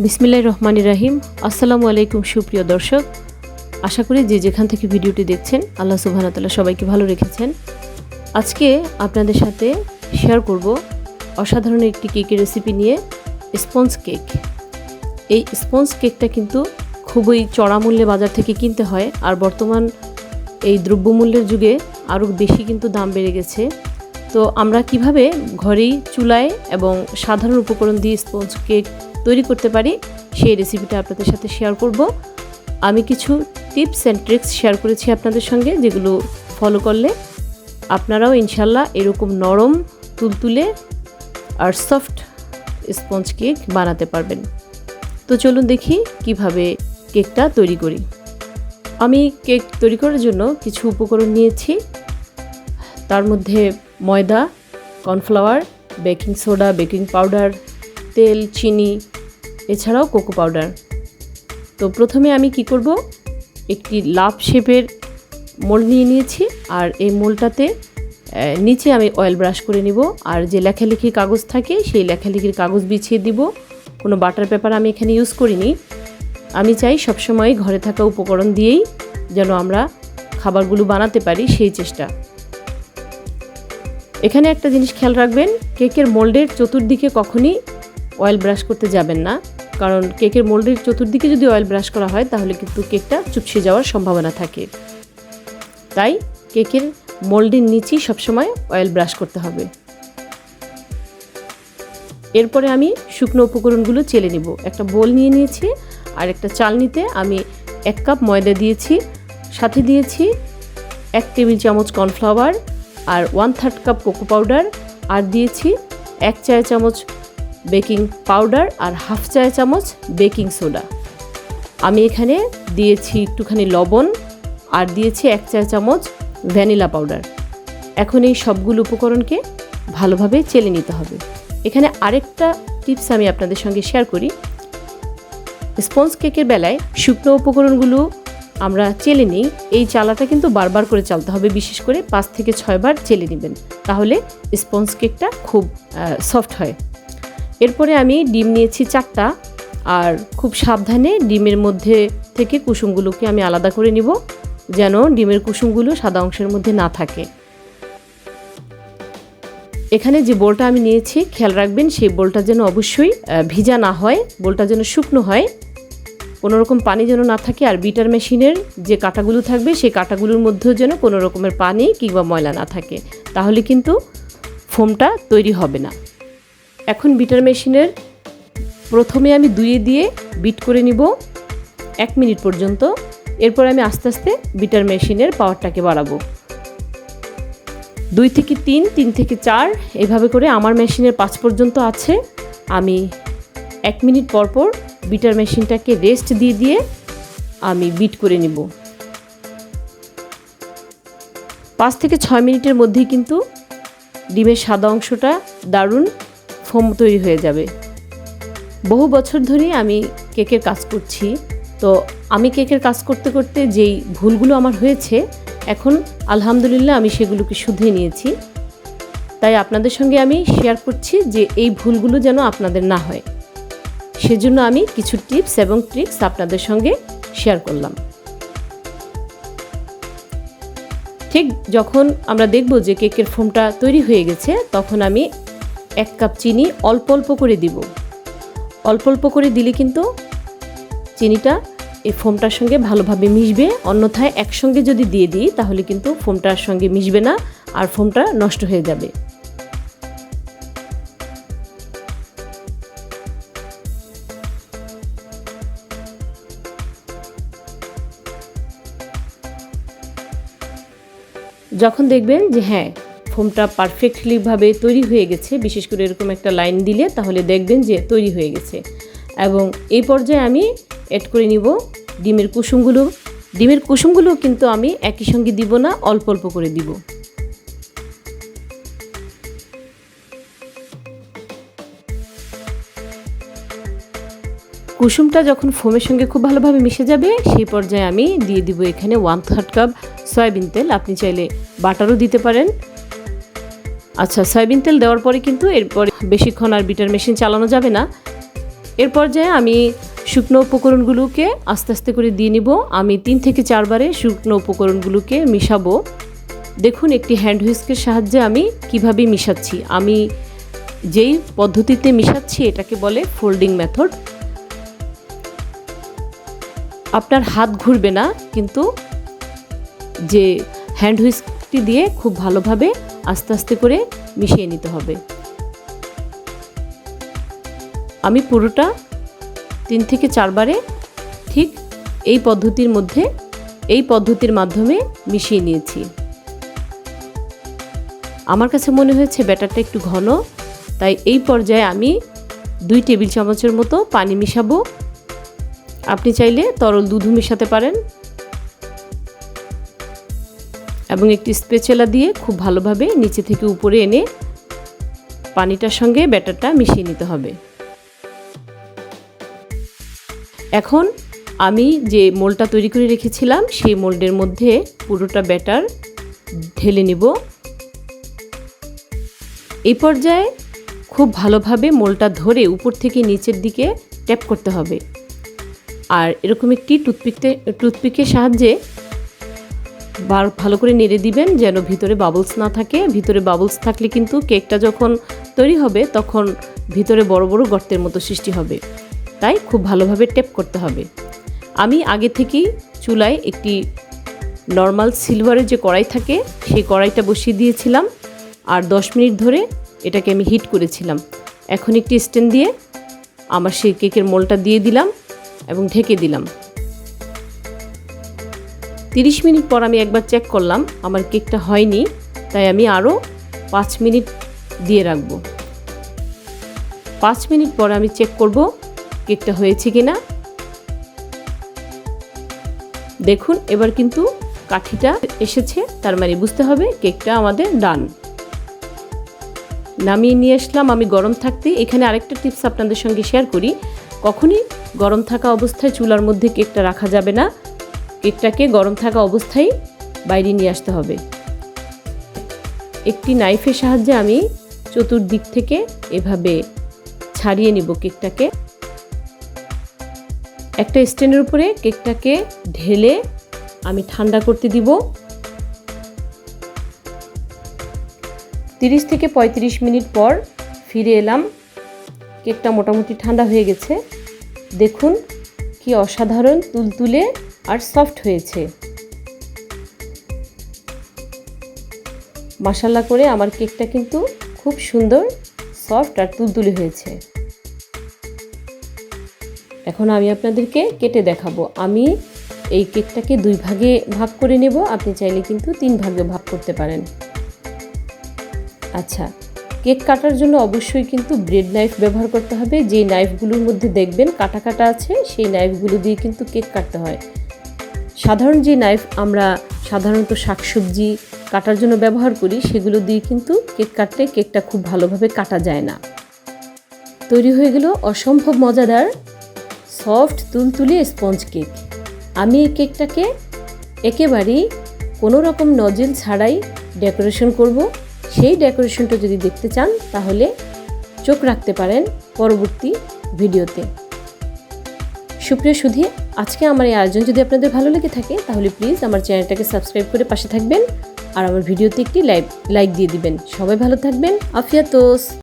বিসমিল্লাহির রহমানির রহিম। আসসালামু আলাইকুম সুপ্রিয় দর্শক, আশা করি যে যেখান থেকে ভিডিওটি দেখছেন আল্লাহ সুবহানাহু ওয়া তাআলা সবাইকে ভালো রেখেছেন। আজকে আপনাদের সাথে শেয়ার করব অসাধারণ একটি কেকের রেসিপি নিয়ে, স্পঞ্জ কেক। এই স্পঞ্জ কেকটা কিন্তু খুবই চড়া মূল্যে বাজার থেকে কিনতে হয়, আর বর্তমান এই দ্রব্যমূল্যের যুগে আরও বেশি কিন্তু দাম বেড়ে গেছে। তো আমরা কিভাবে ঘরেই চুলায় এবং সাধারণ উপকরণ দিয়ে স্পঞ্জ কেক তৈরি করতে পারি সেই রেসিপিটা আপনাদের সাথে শেয়ার করব। আমি কিছু টিপস অ্যান্ড ট্রিক্স শেয়ার করেছি আপনাদের সঙ্গে, যেগুলো ফলো করলে আপনারাও ইনশাল্লাহ এরকম নরম, তুলতুলে আর সফট স্পঞ্জ কেক বানাতে পারবেন। তো চলুন দেখি কিভাবে কেকটা তৈরি করি। আমি কেক তৈরি করার জন্য কিছু উপকরণ নিয়েছি। তার মধ্যে ময়দা, cornflour, baking soda, baking powder, তেল, চিনি, এছাড়াও কোকো পাউডার। তো প্রথমে আমি কি করব, একটি লাভ শেপের মোল্ড নিয়ে নিয়েছি, আর এই মোল্ডটাতে নিচে আমি অয়েল ব্রাশ করে নিব, আর যে লেখালেখির কাগজ থাকে সেই লেখালেখির কাগজ বিছিয়ে দিব। কোনো বাটার পেপার আমি এখানে ইউজ করিনি। আমি চাই সবসময় ঘরে থাকা উপকরণ দিয়েই যেন আমরা খাবারগুলো বানাতে পারি, সেই চেষ্টা। এখানে একটা জিনিস খেয়াল রাখবেন, কেকের মোল্ডের চতুর্দিকে কখনই অয়েল ব্রাশ করতে যাবেন না, কারণ কেকের মোল্ডের চতুর্দিকে যদি অয়েল ব্রাশ করা হয় তাহলে কিন্তু কেকটা চুপসে যাওয়ার সম্ভাবনা থাকে। তাই কেকের মোল্ডের নিচেই সবসময় অয়েল ব্রাশ করতে হবে। এরপরে আমি শুকনো উপকরণগুলো চেলে নিব। একটা বোল নিয়ে নিয়েছি, আর একটা চালনিতে আমি 1 কাপ ময়দা দিয়েছি, সাথে দিয়েছি 1 টেবিল চামচ কর্নফ্লাওয়ার, আর 1/3 কাপ কোকো পাউডার, আর দিয়েছি 1 চা চামচ বেকিং পাউডার, আর 1/2 চা চামচ বেকিং সোডা। আমি এখানে দিয়েছি একটুখানি লবণ, আর দিয়েছি 1 চা চামচ ভ্যানিলা পাউডার। এখন এই সবগুলো উপকরণকে ভালোভাবে চেলে নিতে হবে। এখানে আরেকটা টিপস আমি আপনাদের সঙ্গে শেয়ার করি। স্পঞ্জ কেকের বেলায় শুকনো উপকরণগুলো আমরা চেলে নিই, এই চালাটা কিন্তু বারবার করে চালতে হবে, বিশেষ করে 5 থেকে 6 বার চেলে নেবেন, তাহলে স্পঞ্জ কেকটা খুব সফট হয়। এরপরে আমি ডিম নিয়েছি 4টা, আর খুব সাবধানে ডিমের মধ্যে থেকে কুসুমগুলোকে আমি আলাদা করে নিব, যেন ডিমের কুসুমগুলো সাদা অংশের মধ্যে না থাকে। এখানে যে বোলটা আমি নিয়েছি, খেয়াল রাখবেন সেই বোলটা যেন অবশ্যই ভিজা না হয়, বোলটা যেন শুকনো হয়, কোনো রকম পানি যেন না থাকে। আর বিটার মেশিনের যে কাঁটাগুলো থাকবে সেই কাঁটাগুলোর মধ্যেও যেন কোনো রকমের পানি কিংবা ময়লা না থাকে, তাহলে কিন্তু ফোমটা তৈরি হবে না। এখন বিটার মেশিনের প্রথমে আমি দুইয়ে দিয়ে বিট করে নিব 1 মিনিট পর্যন্ত। এরপর আমি আস্তে আস্তে বিটার মেশিনের পাওয়ারটাকে বাড়াবো, 2 থেকে 3, 3 থেকে 4, এইভাবে করে আমার মেশিনের 5 পর্যন্ত আছে। আমি 1 মিনিট পর পর বিটার মেশিনটাকে রেস্ট দিয়ে দিয়ে আমি বিট করে নিব। 5 থেকে 6 মিনিটের মধ্যেই কিন্তু ডিমের সাদা অংশটা দারুণ ফোম তৈরি হয়ে যাবে। বহু বছর ধরেই আমি কেকের কাজ করছি, তো আমি কেকের কাজ করতে করতে যেই ভুলগুলো আমার হয়েছে, এখন আলহামদুলিল্লাহ আমি সেগুলোকে শুধরে নিয়েছি। তাই আপনাদের সঙ্গে আমি শেয়ার করছি যে এই ভুলগুলো যেন আপনাদের না হয়, সেজন্য আমি কিছু টিপস এবং ট্রিক্স আপনাদের সঙ্গে শেয়ার করলাম। ঠিক যখন আমরা দেখব যে কেকের ফোমটা তৈরি হয়ে গেছে, তখন আমি 1 কাপ চিনি অল্প অল্প করে দিব। অল্প অল্প করে দিলে কিন্তু চিনিটা এই ফোমটার সঙ্গে ভালোভাবে মিশবে, অন্যথায় একসঙ্গে যদি দিয়ে দিই তাহলে কিন্তু ফোমটার সঙ্গে মিশবে না, আর ফোমটা নষ্ট হয়ে যাবে। যখন দেখবেন যে হ্যাঁ ফোমটা পারফেক্টলিভাবে তৈরি হয়ে গেছে, বিশেষ করে এরকম একটা লাইন দিলে তাহলে দেখবেন যে তৈরি হয়ে গেছে। এবং এই পর্যায়ে আমি অ্যাড করে নিব ডিমের কুসুমগুলো। ডিমের কুসুমগুলো কিন্তু আমি একই সঙ্গে দিব না, অল্প অল্প করে দিব। কুসুমটা যখন ফোমের সঙ্গে খুব ভালোভাবে মিশে যাবে, সেই পর্যায়ে আমি দিয়ে দিব এখানে 1/3 কাপ সয়াবিন তেল। আপনি চাইলে বাটারও দিতে পারেন। আচ্ছা, সয়াবিন তেল দেওয়ার পরে কিন্তু এরপর বেশিক্ষণ আর বিটার মেশিন চালানো যাবে না। এর পর্যায়ে আমি শুকনো উপকরণগুলোকে আস্তে আস্তে করে দিয়ে নিব। আমি 3 থেকে 4 বারে শুকনো উপকরণগুলোকে মিশাবো। দেখুন একটি হ্যান্ড হুইস্কের সাহায্যে আমি কিভাবে মিশাচ্ছি। আমি যেই পদ্ধতিতে মিশাচ্ছি এটাকে বলে ফোল্ডিং মেথড। আপনার হাত ঘুরবে না, কিন্তু যে হ্যান্ড হুইস্কটি দিয়ে খুব ভালোভাবে আস্তে আস্তে করে মিশিয়ে নিতে হবে। আমি পুরোটা 3 থেকে 4 বারে ঠিক এই পদ্ধতির মাধ্যমে মিশিয়ে নিয়েছি। আমার কাছে মনে হয়েছে ব্যাটারটা একটু ঘন, তাই এই পর্যায়ে আমি 2 টেবিল চামচের মতো পানি মিশাবো। আপনি চাইলে তরল দুধও মেশাতে পারেন এবং একটি স্প্যাচুলা দিয়ে খুব ভালোভাবে নিচে থেকে উপরে এনে পানিটার সঙ্গে ব্যাটারটা মিশিয়ে নিতে হবে। এখন আমি যে মোল্ডটা তৈরি করে রেখেছিলাম সেই মোল্ডের মধ্যে পুরোটা ব্যাটার ঢেলে নিব। এই পর্যায়ে খুব ভালোভাবে মোল্ডটা ধরে উপর থেকে নিচের দিকে ট্যাপ করতে হবে। আর এরকম একটি টুথপিকের সাহায্যে ভালো করে নেড়ে দিবেন যেন ভিতরে বাবলস না থাকে। ভিতরে বাবলস থাকলে কিন্তু কেকটা যখন তৈরি হবে তখন ভিতরে বড় বড় গর্তের মতো সৃষ্টি হবে, তাই খুব ভালোভাবে ট্যাপ করতে হবে। আমি আগে থেকেই চুলায় একটি নর্মাল সিলভারের যে কড়াই থাকে সেই কড়াইটা বসিয়ে দিয়েছিলাম আর 10 মিনিট ধরে এটাকে আমি হিট করেছিলাম। এখন একটি স্ট্যান্ড দিয়ে আমার সেই কেকের মোল্ডটা দিয়ে দিলাম এবং ঢেকে দিলাম। 30 মিনিট পর আমি একবার চেক করলাম, আমার কেকটা হয়নি, তাই আমি আরও 5 মিনিট দিয়ে রাখবো। 5 মিনিট পর আমি চেক করব কেকটা হয়েছে কিনা। দেখুন এবার কিন্তু কাঠিটা এসেছে, তার মানে বুঝতে হবে কেকটা আমাদের ডান। নামিয়ে নিয়ে আসলাম আমি গরম থাকতে। এখানে আরেকটা টিপস আপনাদের সঙ্গে শেয়ার করি, কখনই গরম থাকা অবস্থায় চুলার মধ্যে কেকটা রাখা যাবে না। কেকটাকে গরম থাকা অবস্থায় বাইরে নিয়ে আসতে হবে। একটি নাইফের সাহায্যে আমি চতুর্দিক থেকে এভাবে ছাড়িয়ে নিব কেকটাকে। একটা স্ট্যান্ডের উপরে কেকটাকে ঢেলে আমি ঠান্ডা করতে দিব। 30 থেকে 35 মিনিট পর ফিরে এলাম। কেকটা মোটামুটি ঠান্ডা হয়ে গেছে। দেখুন কি অসাধারণ তুলতুলে আর সফট হয়েছে। মাশাআল্লাহ করে আমার কেকটা কিন্তু খুব সুন্দর সফট আর তুলতুলে হয়েছে। এখন আমি আপনাদেরকে কেটে দেখাবো। আমি এই কেকটাকে 2 ভাগে ভাগ করে নেব, আপনি চাইলে কিন্তু 3 ভাগে ভাগ করতে পারেন। আচ্ছা, কেক কাটার জন্য অবশ্যই কিন্তু ব্রেড নাইফ ব্যবহার করতে হবে। যে নাইফগুলোর মধ্যে দেখবেন কাটা কাটা আছে সেই নাইফগুলো দিয়ে কিন্তু কেক কাটতে হয়। সাধারণ যে নাইফ আমরা সাধারণত শাকসবজি কাটার জন্য ব্যবহার করি সেগুলো দিয়ে কিন্তু কেক কাটলে কেকটা খুব ভালোভাবে কাটা যায় না। তৈরি হয়ে গেল অসম্ভব মজাদার সফট তুলতুলে স্পঞ্জ কেক। আমি এই কেকটাকে একেবারেই কোনো রকম নজেল ছাড়াই ডেকোরেশন করব। সেই ডেকোরেশনটা যদি দেখতে চান তাহলে চোখ রাখতে পারেন পরবর্তী ভিডিওতে। সুপ্রিয় সুধী, আজকে আমার এই আয়োজন যদি আপনাদের ভালো লেগে থাকে তাহলে প্লিজ আমার চ্যানেলটাকে সাবস্ক্রাইব করে পাশে থাকবেন আর আমার ভিডিওতে একটি লাইক দিয়ে দিবেন। সবাই ভালো থাকবেন। আফিয়াতোস।